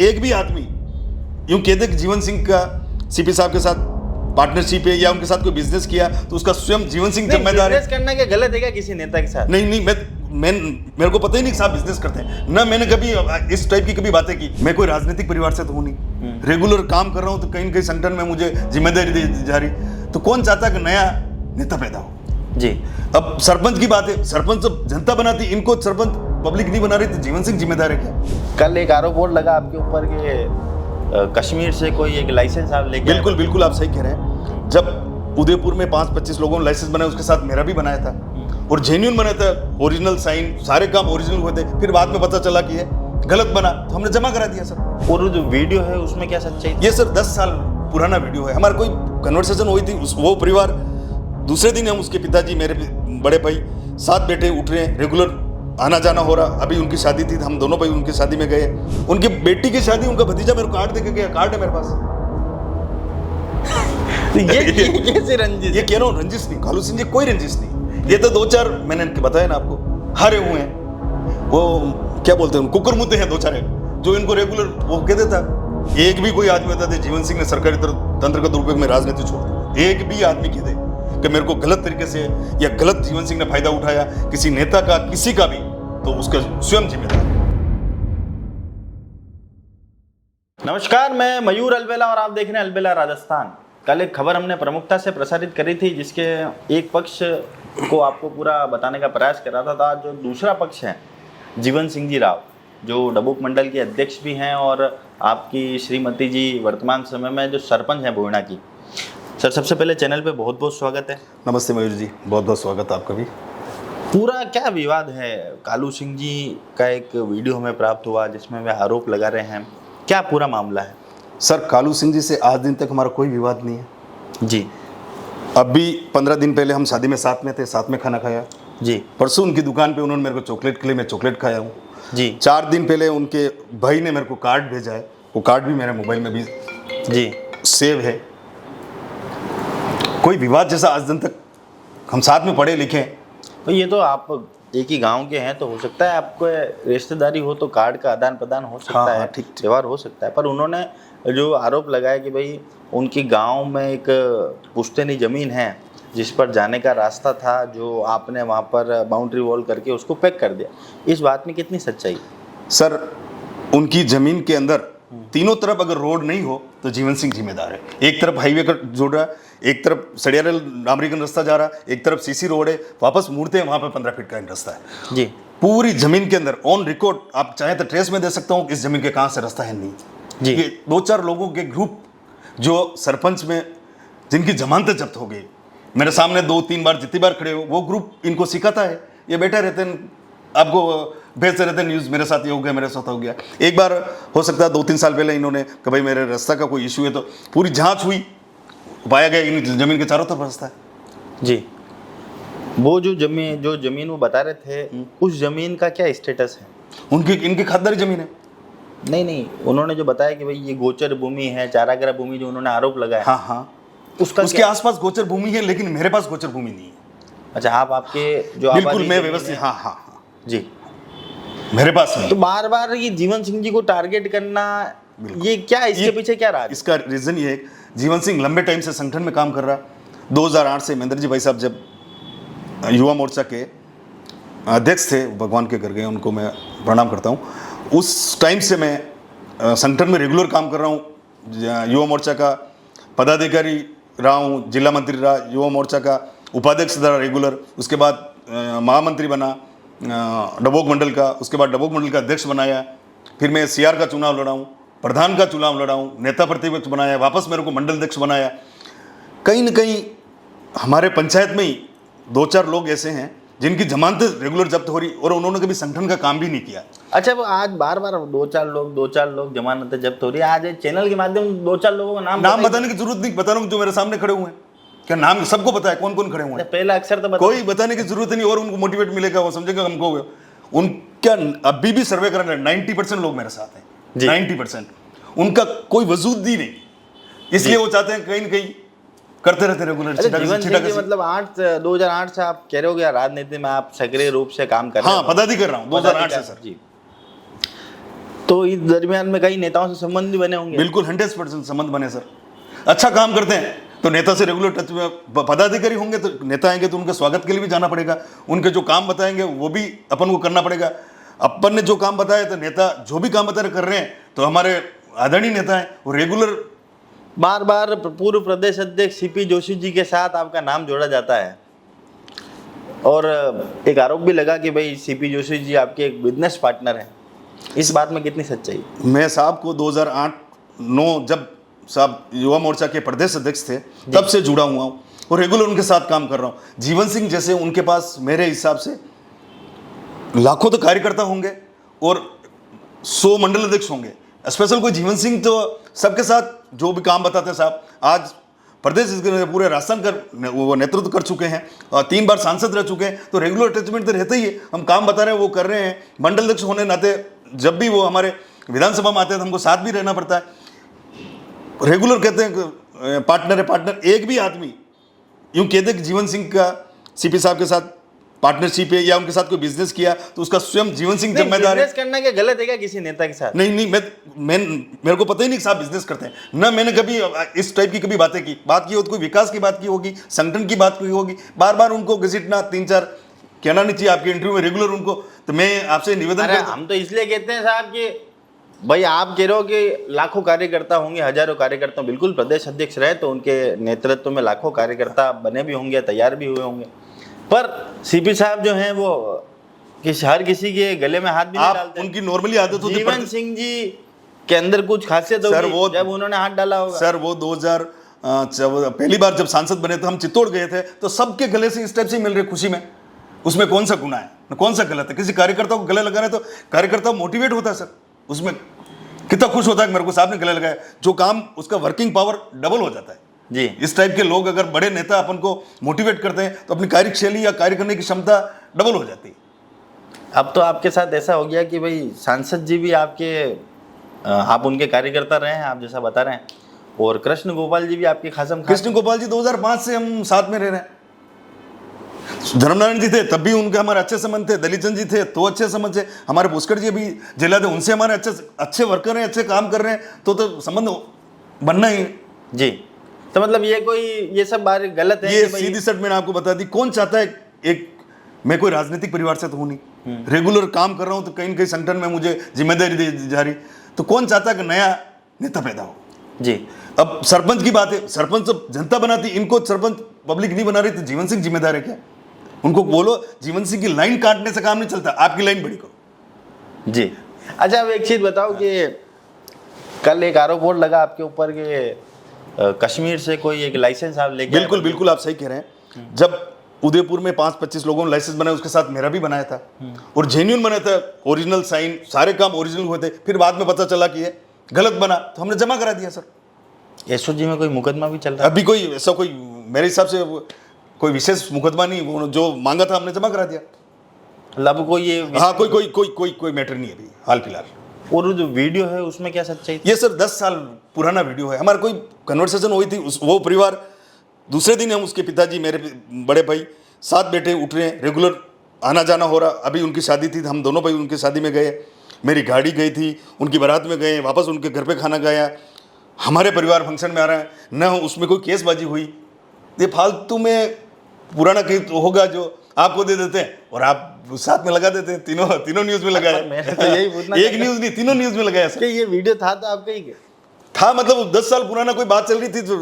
एक भी आदमी यूं कहते कि जीवन सिंह का सीपी साहब के साथ पार्टनरशिप है या उनके साथ कोई बिजनेस किया तो उसका स्वयं जीवन सिंह जिम्मेदार है। बिजनेस करना क्या गलत है क्या किसी नेता के साथ? नहीं, मैं मेरे को पता ही नहीं कि साहब बिजनेस करते हैं ना। मैंने कभी इस टाइप की कभी बातें की। मैं कोई राजनीतिक परिवार से तो हूँ नहीं, रेगुलर काम कर रहा हूँ, तो कहीं न कहीं संगठन में मुझे जिम्मेदारी दी जा रही। तो कौन चाहता कि नया नेता पैदा हो जी। अब सरपंच की बात है, सरपंच जब जनता बनाती, इनको सरपंच पब्लिक नहीं बना रही, तो जीवन सिंह जिम्मेदार है क्या? कल एक आरोप और लगा आपके ऊपर कि कश्मीर से कोई एक लाइसेंस आप लेके बिल्कुल बिल्कुल, आप सही कह रहे हैं। जब उदयपुर में 5-25 लोगों ने लाइसेंस बनाया, उसके साथ मेरा भी बनाया था और जेन्युइन बनाया था, ओरिजिनल साइन, सारे काम ओरिजिनल हुए थे। फिर बाद में पता चला कि ये गलत बना, तो हमने जमा करा दिया सर। और जो वीडियो है उसमें क्या सच्चाई? ये सर 10 साल पुराना वीडियो है। हमारा कोई कन्वर्सेशन हुई थी, वो परिवार दूसरे दिन हम उसके पिताजी, मेरे बड़े भाई साथ बैठे उठ रहे हैं, रेगुलर आना जाना हो रहा। अभी उनकी शादी थी, हम दोनों भाई उनकी शादी में गए। उनकी बेटी की शादी, उनका भतीजा मेरे को कार्ड देके गया, कार्ड है मेरे पास। ये कैसे रंजिश? ये कह रहा हूँ रंजिश नहीं, कालू सिंह जी कोई रंजिश नहीं। ये तो 2-4 मैंने बताया ना आपको, हारे हुए हैं। वो क्या बोलते हैं, कुकर मुद्दे हैं 2-4 जो इनको रेगुलर वो कह देता। एक भी कोई आदमी बता दे जीवन सिंह ने सरकारी तंत्र का दुरुपयोग में राजनीति छोड़ दी, एक भी आदमी कह दे कि मेरे को गलत तरीके से या गलत जीवन सिंह ने फायदा उठाया किसी नेता का, किसी का भी, तो उसका स्वयं जिम्मेदार है। नमस्कार, मैं मयूर अलबेला और आप देख रहे हैं अलबेला राजस्थान। कल एक खबर हमने प्रमुखता से प्रसारित करी थी, जिसके एक पक्ष को आपको पूरा बताने का प्रयास कर रहा था। जो दूसरा पक्ष है जीवन सिंह जी राव, जो डबुक मंडल के अध्यक्ष भी हैं और आपकी श्रीमती जी वर्तमान समय में जो सरपंच हैं बोइणा की। सर, सबसे पहले चैनल पे बहुत बहुत स्वागत है। नमस्ते मयूर जी, बहुत बहुत स्वागत आपका भी। पूरा क्या विवाद है? कालू सिंह जी का एक वीडियो हमें प्राप्त हुआ जिसमें वे आरोप लगा रहे हैं, क्या पूरा मामला है? सर, कालू सिंह जी से आज दिन तक हमारा कोई विवाद नहीं है जी। अभी 15 दिन पहले हम शादी में साथ में थे, साथ में खाना खाया जी। परसों उनकी दुकान पे उन्होंने मेरे को चॉकलेट के लिए मैं चॉकलेट खाया हूँ जी। 4 दिन पहले उनके भाई ने मेरे को कार्ड भेजा है, वो कार्ड भी मेरे मोबाइल में भी जी सेव है। कोई विवाद जैसा आज दिन तक हम साथ में पढ़े लिखे हैं। तो ये तो आप एक ही गांव के हैं, तो हो सकता है आपको रिश्तेदारी हो तो कार्ड का आदान प्रदान हो सकता हाँ, है, ठीक व्यवहार हो सकता है। पर उन्होंने जो आरोप लगाया कि भाई उनकी गांव में एक पुश्तैनी जमीन है जिस पर जाने का रास्ता था, जो आपने वहां पर बाउंड्री वॉल करके उसको पैक कर दिया, इस बात में कितनी सच्चाई? सर, उनकी जमीन के अंदर तीनों तरफ अगर रोड नहीं हो तो जीवन सिंह जिम्मेदार है। एक तरफ हाईवे का जोड़ रहा है, एक तरफ सड़ियारल नामरीगन रास्ता जा रहा है, एक तरफ सीसी रोड है, वापस मुड़ते हैं वहां पे 15 फीट का एक रास्ता है जी। पूरी जमीन के अंदर ऑन रिकॉर्ड आप चाहे तो ट्रेस में दे सकता हूँ इस जमीन के कहाँ से रास्ता है नहीं जी। ये 2-4 लोगों के ग्रुप जो सरपंच में जिनकी जमानतें जब्त हो गई, मेरे सामने 2-3 बार जितनी बार खड़े हो, वो ग्रुप इनको सिखाता है। ये बैठे रहते हैं, आपको भेजते रहते हैं न्यूज़, मेरे साथ ये हो गया, मेरे साथ हो गया। एक बार हो सकता है 2-3 साल पहले इन्होंने कि भाई मेरे रास्ता का कोई इशू है, तो पूरी जांच हुई, पाया गया इन जमीन के चारों तरफ रास्ता है जी। वो जो जमीन वो बता रहे थे, उस जमीन का क्या स्टेटस है? उनकी इनकी खातदारी जमीन है। नहीं, उन्होंने जो बताया कि भाई ये गोचर भूमि है, चारागाह भूमि, जो उन्होंने आरोप लगाया, हाँ, उसका उसके आसपास गोचर भूमि है, लेकिन मेरे पास गोचर भूमि नहीं है। अच्छा, आपके जो बिल्कुल मैं व्यवस्थित, हाँ जी, मेरे पास नहीं। तो बार बार ये जीवन सिंह जी को टारगेट करना, ये क्या, इसके पीछे क्या राज? इसका रीजन ये है, जीवन सिंह लंबे टाइम से संगठन में काम कर रहा। 2008 से महेंद्र जी भाई साहब जब युवा मोर्चा के अध्यक्ष थे, भगवान के घर गए, उनको मैं प्रणाम करता हूँ। उस टाइम से मैं संगठन में रेगुलर काम कर रहा हूँ। युवा मोर्चा का पदाधिकारी रहा हूँ, जिला मंत्री रहा, युवा मोर्चा का उपाध्यक्ष रहा रेगुलर, उसके बाद महामंत्री बना डबोक मंडल का, उसके बाद डबोक मंडल का अध्यक्ष बनाया। फिर मैं सीआर का चुनाव लड़ा हूँ, प्रधान का चुनाव लड़ा हूँ, नेता प्रतिपक्ष बनाया, वापस मेरे को मंडल अध्यक्ष बनाया। कहीं न कहीं हमारे पंचायत में ही 2-4 लोग ऐसे हैं जिनकी जमानतें रेगुलर जब्त हो रही और उन्होंने कभी संगठन का काम भी नहीं किया। अच्छा, वो आज बार बार 2-4 लोग जमानतें जब्त हो रही है। आज चैनल के माध्यम से 2-4 लोगों का नाम बताने की जरूरत नहीं, बता रहा हूँ जो मेरे सामने खड़े हुए हैं। क्या नाम सबको पता है कौन कौन खड़े हुए हैं? पहला अक्षर तो कोई बताने की जरूरत नहीं, और उनको मोटिवेट मिलेगा, वो समझेगा हमको। उनका अभी भी सर्वे करना है, 90% लोग मेरे साथ हैं, 90%। उनका कोई वजूद ही नहीं, इसलिए वो चाहते हैं कहीं न कहीं करते रहते रेगुलर। मतलब 2008 से आप कह रहे हो कि राजनीति में आप सक्रिय रूप से काम कर रहे हो? हाँ, पदाधिकारी कर रहा हूँ 2008 से सर जी। तो इस दरमियान में कई नेताओं से संबंध भी बने होंगे। बिल्कुल 100% संबंध बने सर। अच्छा काम करते हैं तो नेता से रेगुलर टच में, पदाधिकारी होंगे तो नेता आएंगे तो उनके स्वागत के लिए भी जाना पड़ेगा, उनके जो काम बताएंगे वो भी अपन को करना पड़ेगा। अपन ने जो काम बताया तो नेता जो भी काम बता रहे कर रहे हैं तो हमारे आदरणीय नेता हैं, वो रेगुलर। बार बार पूर्व प्रदेश अध्यक्ष सीपी जोशी जी के साथ आपका नाम जोड़ा जाता है और एक आरोप भी लगा कि भाई सीपी जोशी जी आपके एक बिजनेस पार्टनर हैं। इस बात में कितनी सच्चाई? मैं साहब को 2008-9 जब साहब युवा मोर्चा के प्रदेश अध्यक्ष थे तब से जुड़ा हुआ हूँ और रेगुलर उनके साथ काम कर रहा हूँ। जीवन सिंह जैसे उनके पास मेरे हिसाब से लाखों तो कार्यकर्ता होंगे और 100 मंडल अध्यक्ष होंगे। स्पेशल कोई जीवन सिंह तो सबके साथ जो भी काम बताते हैं साहब, आज प्रदेश पूरे राजस्थान का वो नेतृत्व कर चुके हैं और 3 बार सांसद रह चुके हैं, तो रेगुलर अटैचमेंट तो रहता ही है। हम काम बता रहे हैं वो कर रहे हैं। मंडल अध्यक्ष होने नाते जब भी वो हमारे विधानसभा में आते हैं तो हमको साथ भी रहना पड़ता है। रेगुलर कहते हैं पार्टनर है, पार्टनर एक भी आदमी यूं कहते कि जीवन सिंह का सीपी साहब के साथ पार्टनरशिप है या उनके साथ कोई बिजनेस किया तो उसका स्वयं जीवन सिंह जिम्मेदार है। बिजनेस करना क्या गलत है क्या किसी नेता के साथ? नहीं, मेरे को पता ही नहीं कि साहब बिजनेस करते हैं ना। मैंने कभी इस टाइप की कभी बात की हो तो कोई विकास की बात की होगी, संगठन की बात की होगी। बार बार उनको घसीटना 3-4 कहना नहीं चाहिए आपके इंटरव्यू में रेगुलर उनको। तो मैं आपसे निवेदन करता हूं। हम तो इसलिए कहते हैं साहब कि भाई आप कह रहे हो कि लाखों कार्यकर्ता होंगे, हजारों कार्यकर्ता, बिल्कुल प्रदेश अध्यक्ष रहे तो उनके नेतृत्व में लाखों कार्यकर्ता बने भी होंगे, तैयार भी हुए होंगे, पर सीपी साहब जो हैं वो हर किसी के गले में हाथ भी नहीं डालते। उनकी नॉर्मली आदत होती है। जीवन सिंह जी के अंदर कुछ खासियत होगी जब उन्होंने हाथ डाला होगा। सर वो 2000 पहली बार जब सांसद बने थे, हम चित्तौड़ गए थे तो सबके गले से इस टाइप से मिल रहे खुशी में। उसमें कौन सा गुनाह है, कौन सा गलत है? किसी कार्यकर्ता को गले लगा रहे तो कार्यकर्ता मोटिवेट होता है सर। उसमें कितना खुश होता है कि मेरे को साहब ने गले लगाया, जो काम उसका वर्किंग पावर डबल हो जाता है जी। इस टाइप के लोग अगर बड़े नेता अपन को मोटिवेट करते हैं तो अपनी कार्यशैली या कार्य करने की क्षमता डबल हो जाती है। अब तो आपके साथ ऐसा हो गया कि भाई सांसद जी भी आप उनके कार्यकर्ता रहे हैं, आप जैसा बता रहे हैं, और कृष्ण गोपाल जी भी आपके खासम। कृष्ण गोपाल जी 2005 से हम साथ में रह रहे हैं। धर्मनारायण जी थे तब भी उनके हमारे अच्छे संबंध थे, दलित चंद जी थे तो अच्छे संबंध थे, हमारे पुष्कर जी अभी जिला थे उनसे हमारे अच्छे वर्कर हैं, अच्छे काम कर रहे हैं, तो संबंध बनना ही जी। तो मतलब ये सब बात गलत है। ये सीधी सट मैंने आपको बता दी। कौन चाहता है मैं कोई राजनीतिक परिवार से तो हूं नहीं, रेगुलर काम कर रहा हूं तो कहीं न कहीं संगठन में मुझे जिम्मेदारी दी जा रही, तो कौन चाहता है कि नया नेता पैदा हो जी। अब सरपंच की बात है, सरपंच तो जनता बनाती, इनको सरपंच पब्लिक नहीं बना रही तो जीवन सिंह जिम्मेदार है क्या? उनको बोलो जीवन सिंह की लाइन काटने से काम नहीं चलता, आपकी लाइन बड़ी करो जी। अच्छा, अब एक चीज बताओ कि कल एक आरोप और लगा आपके ऊपर कि कश्मीर से कोई एक लाइसेंस आप लेके। बिल्कुल आप सही कह रहे हैं। जब उदयपुर में 5-25 लोगों ने लाइसेंस बनाया, उसके साथ मेरा भी बनाया था और जेन्युइन बनाया था, ओरिजिनल साइन सारे काम ओरिजिनल हुए थे। फिर बाद में पता चला कि ये गलत बना तो हमने जमा करा दिया सर। एसओजी में कोई मुकदमा भी चल रहा है अभी? कोई ऐसा कोई मेरे हिसाब से कोई विशेष मुकदमा नहीं, वो जो मांगा था हमने जमा करा दिया। मतलब कोई ये हाँ, कोई मैटर नहीं है अभी हाल फिलहाल। और जो वीडियो है उसमें क्या सच्चाई थी? ये सर 10 साल पुराना वीडियो है। हमारा कोई कन्वर्सेशन हुई थी, वो परिवार दूसरे दिन हम उसके पिताजी मेरे बड़े भाई साथ बैठे उठ रहे हैं, रेगुलर आना जाना हो रहा। अभी उनकी शादी थी, हम दोनों भाई उनकी शादी में गए, मेरी गाड़ी गई थी, उनकी बारात में गए, वापस उनके घर पे खाना गया, हमारे परिवार फंक्शन में आ रहा है न, उसमें कोई केसबाजी हुई। ये फालतू में पुराना केस होगा जो आपको दे देते हैं और आप साथ में लगा देते हैं। तीनों न्यूज में लगाया। मैंने तो यही पूछना एक न्यूज नहीं, तीनों न्यूज में लगाया सर। ये वीडियो था तो आपका ही था, मतलब 10 साल पुराना कोई बात चल रही थी तो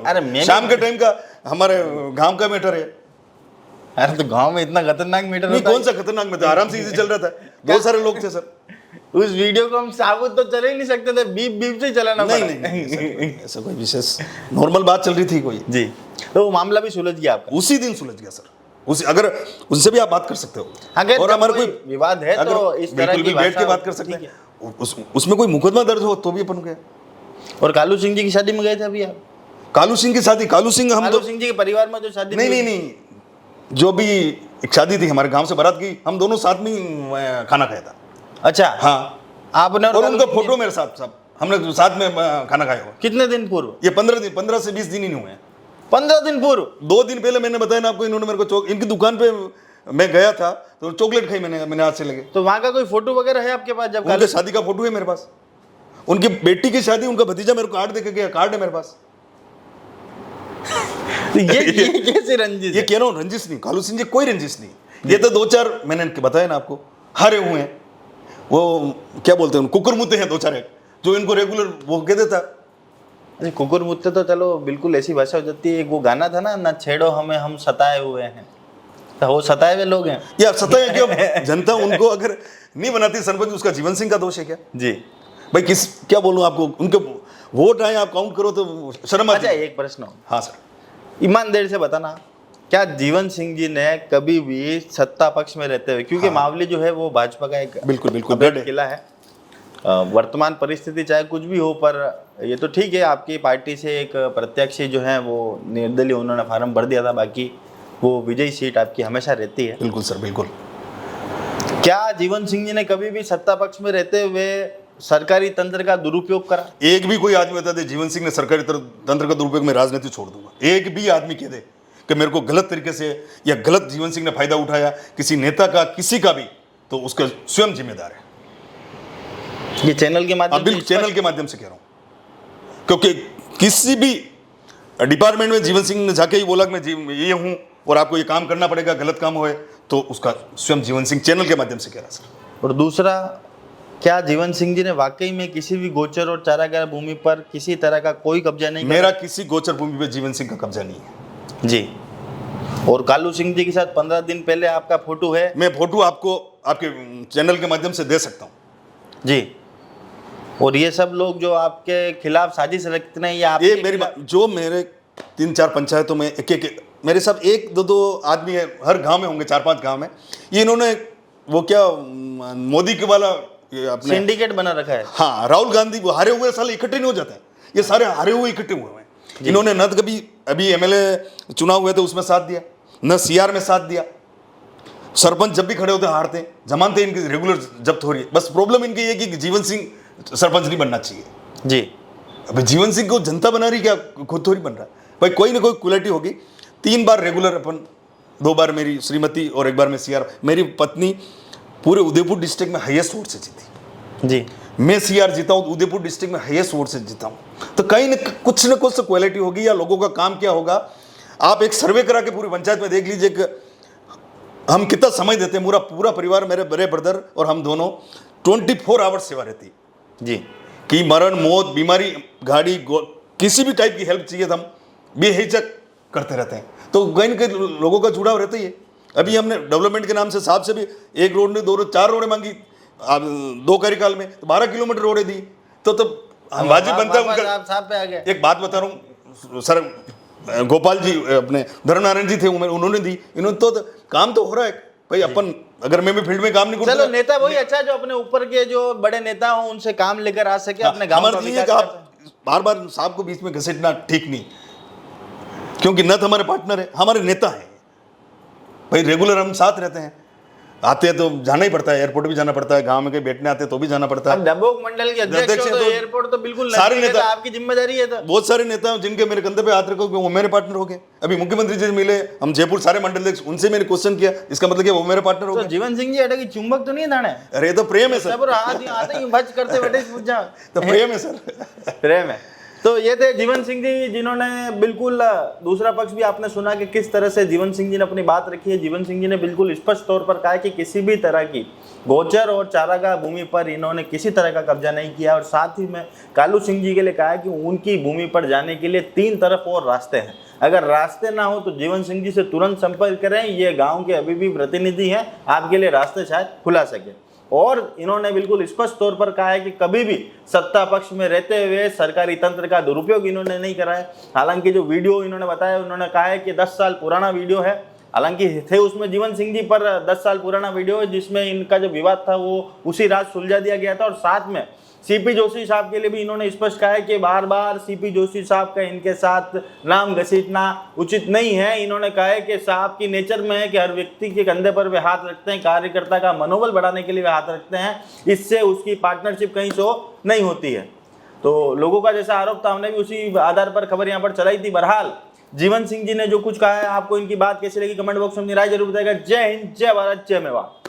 अरे शाम के टाइम का हमारे गांव का मैटर है। अरे तो गांव में इतना खतरनाक मैटर नहीं, कौन सा खतरनाक मैटर, आराम से इजी चल रहा था, बहुत सारे लोग थे सर। उस वीडियो को हम साबुत तो चले ही नहीं सकते थे, बीप से चलाना पड़ा। नहीं, ऐसा कोई विशेष नॉर्मल बात चल रही थी कोई जी। तो वो मामला भी सुलझ गया आपका? उसी दिन सुलझ गया सर। अगर उनसे भी आप बात कर सकते हो, अगर और हमारा कोई विवाद है तो इस तरह की बैठ के बात कर सकते हैं। उसमें कोई मुकदमा दर्ज हो तो भी अपन गए। और कालू सिंह जी की शादी में गए थे अभी आप? कालू सिंह की शादी, कालू सिंह जी के परिवार में जो शादी नहीं, जो भी एक शादी थी हमारे गांव से बारात की, हम दोनों साथ में खाना खाया था। अच्छा हाँ, आपने और उनका फोटो मेरे साथ, सब हमने साथ में खाना खाया हुआ। कितने दिन पूर्व? ये 15 से 20 दिन ही नहीं हुए हैं। 15 दिन पूर्व? 2 दिन पहले मैंने बताया ना आपको, इन्होंने मेरे को इनकी दुकान पे मैं गया था तो चॉकलेट खाई मैंने हाथ से लगे। तो वहाँ का कोई फोटो वगैरह है आपके पास जब उनके शादी का फोटो है मेरे पास, उनकी बेटी की शादी, उनका भतीजा मेरे को कार्ड देके गया, कार्ड है मेरे पास। ये कैसे रंजिश ये कह रहा हूँ रंजिश नहीं, कालू सिंह जी कोई रंजिश नहीं। ये तो 2-4 मैंने बताया ना आपको, हारे हुए हैं, वो क्या बोलते हैं कुकुर मुद्दे हैं 2-4 एक, जो इनको रेगुलर वो कह देता। अरे कुकुर मुत्ते तो चलो बिल्कुल ऐसी भाषा हो जाती है। वो गाना था ना छेड़ो हमें हम सताए हुए हैं, तो वो सताए हुए लोग हैं या सताए क्या जनता उनको अगर नहीं बनाती सरपंच, उसका जीवन सिंह का दोष है क्या जी? भाई क्या बोलूं आपको, उनके वोट आए आप काउंट करो तो शर्म आती अच्छा है। एक प्रश्न हो, हाँ सर, ईमानदारी से बताना, क्या जीवन सिंह जी ने कभी भी सत्ता पक्ष में रहते हुए, क्योंकि मावली जो है वो भाजपा का एक बिल्कुल अभेद किला है, वर्तमान परिस्थिति चाहे कुछ भी हो, पर ये तो ठीक है आपकी पार्टी से एक प्रत्याशी जो है वो निर्दलीय उन्होंने फार्म भर दिया था, बाकी वो विजयी सीट आपकी हमेशा रहती है। बिल्कुल सर बिल्कुल। क्या जीवन सिंह जी ने कभी भी सत्ता पक्ष में रहते हुए सरकारी तंत्र का दुरुपयोग करा? एक भी कोई आदमी बता दे जीवन सिंह ने सरकारी तंत्र का दुरुपयोग में राजनीति छोड़ दूंगा, एक भी आदमी कह दे कि मेरे को गलत तरीके से या गलत जीवन सिंह ने फायदा उठाया किसी नेता का किसी का भी, तो उसका स्वयं जिम्मेदार है। ये चैनल के माध्यम बिल्कुल चैनल के माध्यम से कह रहा हूं, क्योंकि किसी भी डिपार्टमेंट में जीवन सिंह ने जाके ही बोला कि मैं ये हूं और आपको ये काम करना पड़ेगा, गलत काम होए तो उसका स्वयं जीवन सिंह चैनल के माध्यम से कह रहा सर। और दूसरा, क्या जीवन सिंह जी ने वाकई में किसी भी गोचर और चारागाह भूमि पर किसी तरह का कोई कब्जा नहीं? मेरा किसी गोचर भूमि पे जीवन सिंह का कब्जा नहीं है जी। और कालू सिंह जी के साथ 15 दिन पहले आपका फोटो है, मैं फोटो आपको आपके चैनल के माध्यम से दे सकता हूं जी। और ये सब लोग जो आपके खिलाफ साजिश रखते हैं, ये मेरी जो मेरे 3-4 पंचायतों में एक मेरे साथ 1-2 आदमी है, हर गांव में होंगे, 4-5 गांव में, ये इन्होंने वो क्या मोदी के वाला ये अपने सिंडिकेट बना रखा है। हाँ, राहुल गांधी वो हारे हुए साले इकट्ठे नहीं हो जाते हैं, ये सारे हारे हुए इकट्ठे हुए हैं। इन्होंने न कभी अभी एमएलए चुनाव हुए थे उसमें साथ दिया, न सीआर में साथ दिया, सरपंच जब भी खड़े होते हारते हैं, जमानतें इनकी रेगुलर जब्त हो रही है। बस प्रॉब्लम इनकी ये कि जीवन सिंह सरपंच नहीं बनना चाहिए जी। अभी जीवन सिंह को जनता बना रही, क्या खुद थोड़ी बन रहा है भाई, कोई ना कोई क्वालिटी होगी। 3 बार रेगुलर अपन, 2 बार मेरी श्रीमती और 1 बार मैं सीआर। मेरी पत्नी पूरे उदयपुर डिस्ट्रिक्ट में हाईएस्ट वोट से जीती जी। मैं सीआर जीता हूँ, उदयपुर डिस्ट्रिक्ट में हाईएस्ट वोट से जीता हूँ। तो कहीं ना कुछ तो क्वालिटी होगी, या लोगों का काम क्या होगा। आप एक सर्वे करा के पूरी पंचायत में देख लीजिए कि हम कितना समय देते हैं। पूरा परिवार, मेरे बड़े ब्रदर और हम दोनों 24 आवर्स सेवा रहती जी। कि मरण मौत बीमारी गाड़ी किसी भी टाइप की हेल्प चाहिए तो हम बेहिचक करते रहते हैं। तो कहीं ना कहीं लोगों का जुड़ाव रहता ही है। अभी हमने डेवलपमेंट के नाम से साहब से भी 1 रोड नहीं 2 रोड 4 रोडें मांगी 2 कार्यकाल में, तो 12 किलोमीटर रोडें दी। तो हम वाजिब बनता है उनका। साहब पे आ गए। एक बात बता रहा हूँ सर, गोपाल जी अपने धर्मनारायण जी थे, उन्होंने दी। इन्होंने तो काम तो हो रहा है भाई। अपन अगर मैं भी फील्ड में काम नहीं करता, चलो नेता वही अच्छा जो अपने ऊपर के जो बड़े नेता हो उनसे काम लेकर आ सके, अपने गांव का विकास कर सके। बार बार साहब को बीच में घसीटना ठीक नहीं, क्योंकि न तो हमारे पार्टनर है, हमारे नेता है भाई। रेगुलर हम साथ रहते हैं, आते हैं तो जाना ही पड़ता है, एयरपोर्ट भी जाना पड़ता है, गांव में कहीं बैठने आते हैं तो भी जाना पड़ता है। डबोक मंडल के अध्यक्ष हो तो एयरपोर्ट तो बिल्कुल सारे नजदीक है, नेता तो आपकी जिम्मेदारी है। तो बहुत सारे नेता हैं जिनके मेरे कंधे पे हाथ रखो, वो मेरे पार्टनर हो गए। अभी मुख्यमंत्री जी मिले, हम जयपुर सारे मंडल अध्यक्ष, उनसे मैंने क्वेश्चन किया, इसका मतलब क्या वो मेरे पार्टनर हो तो गए। जीवन सिंह जी अटकी चुंबक तो नहीं है दाने? अरे ये तो प्रेम है सर, सब आते ही भज करते बैठे पूछ जाओ। तो प्रेम है सर। प्रेम है। तो ये थे जीवन सिंह जी, जिन्होंने बिल्कुल दूसरा पक्ष भी आपने सुना कि किस तरह से जीवन सिंह जी ने अपनी बात रखी है। जीवन सिंह जी ने बिल्कुल स्पष्ट तौर पर कहा कि किसी भी तरह की गोचर और चारागाह भूमि पर इन्होंने किसी तरह का कब्जा नहीं किया। और साथ ही में कालू सिंह जी के लिए कहा कि उनकी भूमि पर जाने के लिए 3 तरफ और रास्ते हैं। अगर रास्ते ना हो तो जीवन सिंह जी से तुरंत संपर्क करें, ये गाँव के अभी भी प्रतिनिधि हैं, आपके लिए रास्ते शायद खुला सके। और इन्होंने बिल्कुल स्पष्ट तौर पर कहा है कि कभी भी सत्ता पक्ष में रहते हुए सरकारी तंत्र का दुरुपयोग इन्होंने नहीं करा है। हालांकि जो वीडियो इन्होंने बताया, उन्होंने कहा है कि 10 साल पुराना वीडियो है। हालांकि थे उसमें जीवन सिंह जी, पर 10 साल पुराना वीडियो है जिसमें इनका जो विवाद था वो उसी रात सुलझा दिया गया था। और साथ में सीपी जोशी साहब के लिए भी इन्होंने स्पष्ट कहा है कि बार बार सीपी जोशी साहब का इनके साथ नाम घसीटना उचित नहीं है। इन्होंने कहा है कि साहब की नेचर में है कि हर व्यक्ति के कंधे पर वे हाथ रखते हैं, कार्यकर्ता का मनोबल बढ़ाने के लिए वे हाथ रखते हैं, इससे उसकी पार्टनरशिप कहीं से नहीं होती है। तो लोगों का जैसा आरोप था, हमने भी उसी आधार पर खबर यहाँ पर चलाई थी। बहरहाल जीवन सिंह जी ने जो कुछ कहा है, आपको इनकी बात कैसी लगी कमेंट बॉक्स में अपनी राय जरूर बताएगा। जय हिंद, जय भारत, जय मेवाड़।